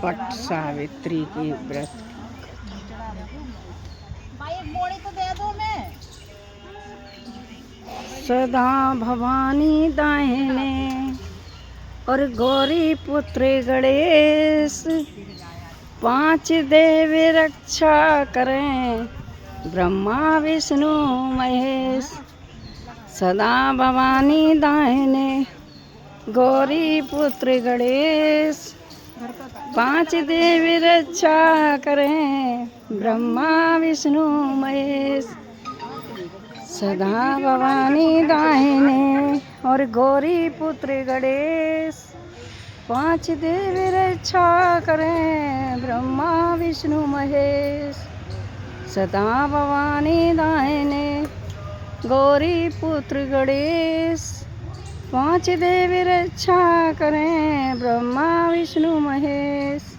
वट सावित्री की व्रत। सदा भवानी दाहिने और गौरी पुत्र गणेश, पांच देव रक्षा करें ब्रह्मा विष्णु महेश। सदा भवानी दाहिने गौरी पुत्र गणेश, पांच देव रक्षा करें ब्रह्मा विष्णु महेश। सदा भवानी दाहिने और गौरी पुत्र गणेश, पांच देव रक्षा करें ब्रह्मा विष्णु महेश। सदा भवानी दाहिने गौरी पुत्र गणेश, पांच देव रक्षा करें ब्रह्मा विष्णु महेश।